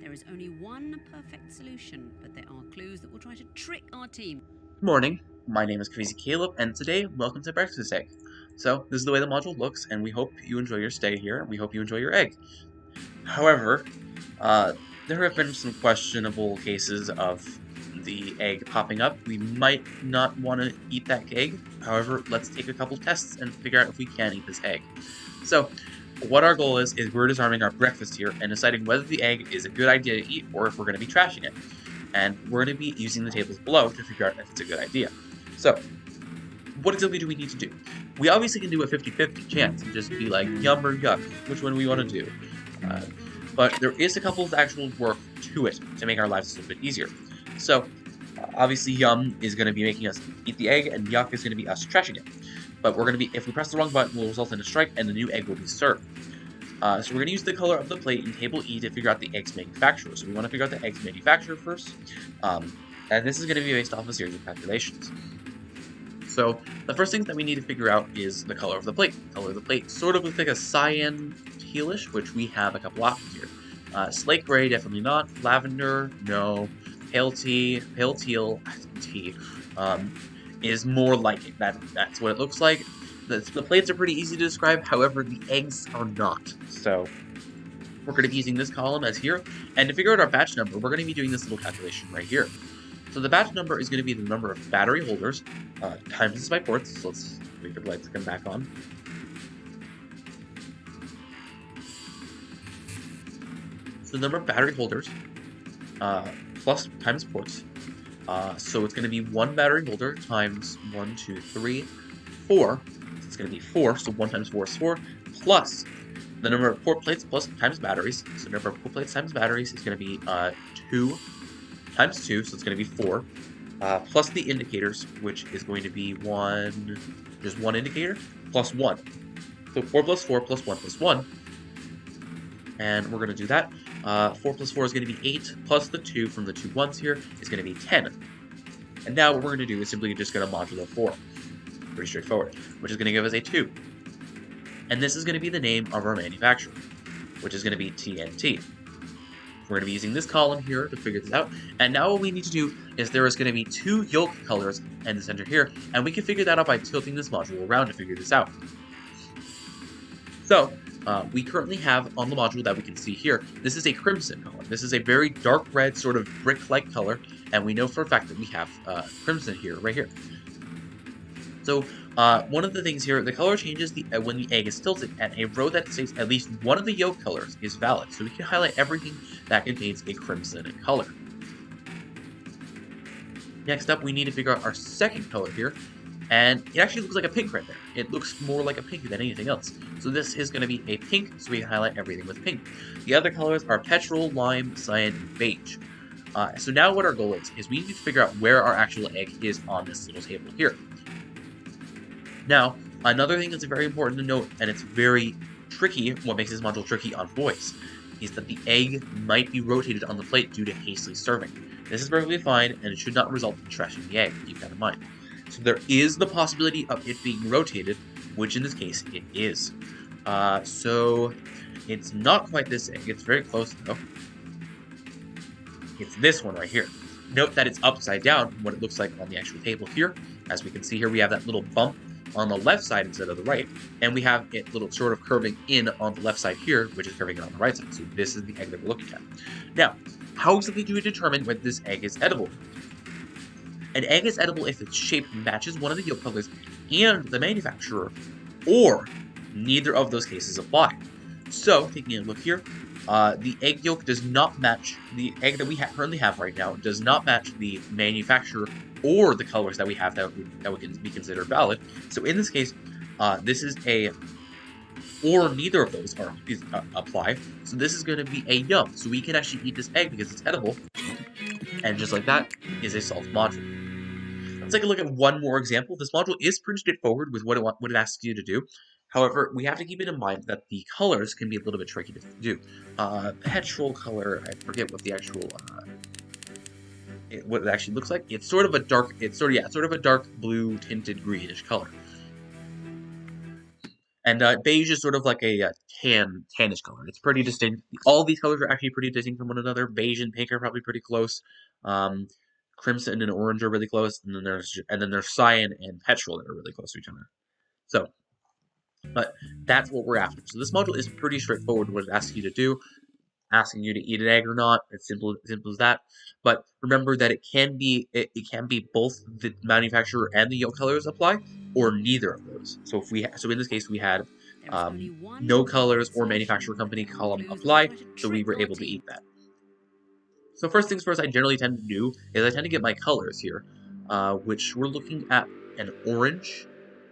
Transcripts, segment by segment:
There is only one perfect solution, but there are clues that will try to trick our team. Good morning, my name is Crazy Caleb, and today, welcome to Breakfast Egg. So, this is the way the module looks, and we hope you enjoy your stay here, and we hope you enjoy your egg. However, there have been some questionable cases of the egg popping up. We might not want to eat that egg. However, let's take a couple tests and figure out if we can eat this egg. So, what our goal is we're disarming our breakfast here and deciding whether the egg is a good idea to eat or if we're going to be trashing it. And we're going to be using the tables below to figure out if it's a good idea. So, what exactly do we need to do? We obviously can do a 50-50 chance and just be like, yum or yuck, which one we want to do. But there is a couple of actual work to it to make our lives a little bit easier. So, obviously yum is going to be making us eat the egg, and yuck is going to be us trashing it. But we're going to be, if we press the wrong button, will result in a strike, and the new egg will be served. So we're going to use the color of the plate in Table E to figure out the egg's manufacturer. So we want to figure out the egg's manufacturer first. And this is going to be based off a series of calculations. So the first thing that we need to figure out is the color of the plate. The color of the plate sort of looks like a cyan tealish, which we have a couple options here. Slate gray, definitely not. Lavender, no. Pale teal, tea, is more like it. That's what it looks like. The plates are pretty easy to describe, however, the eggs are not. So we're going to be using this column as here, and to figure out our batch number, we're going to be doing this little calculation right here. So the batch number is going to be the number of battery holders times this by ports. So let's wait for the lights to come back on. So the number of battery holders plus times ports. So it's going to be one battery holder times 1, 2, 3, 4. It's going to be 4, so 1 times 4 is 4, plus the number of port plates plus times batteries. So the number of port plates times batteries is going to be 2 times 2, so it's going to be 4, plus the indicators, which is going to be just one indicator, plus 1. So 4 plus 4 plus 1 plus 1, and we're going to do that. 4 plus 4 is going to be 8, plus the 2 from the 2 ones here is going to be 10. And now what we're going to do is simply just going to modular form. Pretty straightforward, which is going to give us a 2. And this is going to be the name of our manufacturer, which is going to be TNT. We're going to be using this column here to figure this out. And now what we need to do is there is going to be 2 yolk colors in the center here, and we can figure that out by tilting this module around to figure this out. So, we currently have on the module that we can see here, this is a crimson color. This is a very dark red, sort of brick-like color, and we know for a fact that we have crimson here, right here. So, one of the things here, the color changes when the egg is tilted, and a row that states at least one of the yolk colors is valid. So we can highlight everything that contains a crimson color. Next up, we need to figure out our second color here, and it actually looks like a pink right there. It looks more like a pink than anything else. So this is going to be a pink, so we can highlight everything with pink. The other colors are petrol, lime, cyan, and beige. So now what our goal is we need to figure out where our actual egg is on this little table here. Now, another thing that's very important to note, and it's very tricky, what makes this module tricky on voice, is that the egg might be rotated on the plate due to hastily serving. This is perfectly fine, and it should not result in trashing the egg, keep that in mind. So there is the possibility of it being rotated, which in this case, it is. So, it's not quite this egg, it's very close though. It's this one right here. Note that it's upside down from what it looks like on the actual table here. As we can see here, we have that little bump on the left side instead of the right, and we have it little sort of curving in on the left side here, which is curving in on the right side. So this is the egg that we're looking at. Now, how exactly do we determine whether this egg is edible? An egg is edible if its shape matches one of the yolk colors and the manufacturer, or neither of those cases apply. So, taking a look here, the egg yolk does not match the egg that we currently have right now, does not match the manufacturer or the colors that we have that would be considered valid. So in this case, this is a or neither of those apply. So this is going to be a yum. So we can actually eat this egg because it's edible. And just like that is a solved module. Let's take a look at one more example. This module is pretty straightforward with what it asks you to do. However, we have to keep it in mind that the colors can be a little bit tricky to do. Petrol color, I forget what the actual what it actually looks like. It's sort of a dark, sort of a dark blue tinted greenish color. And beige is sort of like a tannish color. It's pretty distinct. All these colors are actually pretty distinct from one another. Beige and pink are probably pretty close. Crimson and orange are really close, and then there's cyan and petrol that are really close to each other. So, but that's what we're after. So this module is pretty straightforward. What it asks you to do, asking you to eat an egg or not. It's simple as that. But remember that it can be both the manufacturer and the Yolk Colors apply, or neither of those. So in this case we had no colors or manufacturer company column apply, so we were able to eat that. So first things first, I generally tend to do is I tend to get my colors here, which we're looking at an orange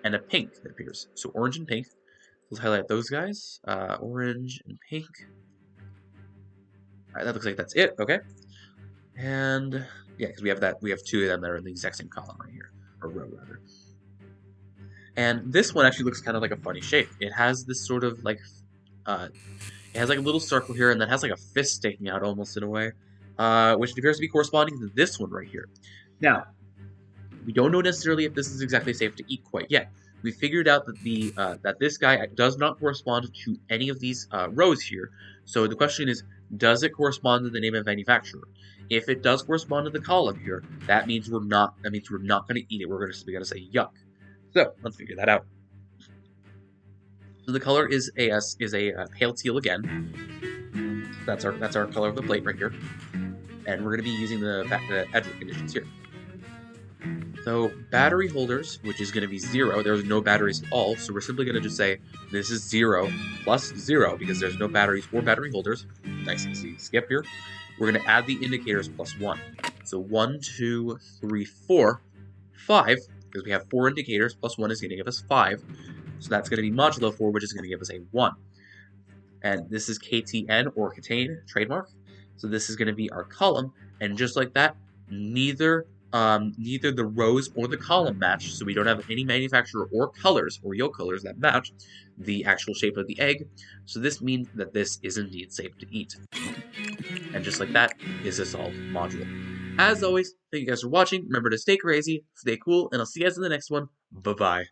and a pink that appears. So orange and pink. Let's highlight those guys. Orange and pink. Alright, that looks like that's it, okay. And yeah, because we have two of them that are in the exact same column right here, or row rather. And this one actually looks kind of like a funny shape. It has this sort of like, it has like a little circle here, and then has like a fist sticking out almost in a way, which appears to be corresponding to this one right here. Now, we don't know necessarily if this is exactly safe to eat quite yet. We figured out that that this guy does not correspond to any of these rows here. So the question is, does it correspond to the name of manufacturer? If it does correspond to the column here, that means we're not going to eat it. We're going to say yuck. So let's figure that out. So the color is a pale teal again. That's our color of the plate right here, and we're going to be using the Edward conditions here. So battery holders, which is going to be 0, there's no batteries at all, so we're simply going to just say this is 0 plus 0 because there's no batteries or battery holders. Nice easy skip here. We're going to add the indicators plus 1. So 1, 2, 3, 4, 5, because we have 4 indicators, plus 1 is going to give us 5. So that's going to be modulo 4, which is going to give us a 1. And this is KTN or KTANE trademark. So this is going to be our column, and just like that, neither the rows or the column match, so we don't have any manufacturer or colors or Yolk Colors that match the actual shape of the egg. So this means that this is indeed safe to eat. And just like that is a solved module. As always, thank you guys for watching. Remember to stay crazy, stay cool, and I'll see you guys in the next one. Bye-bye.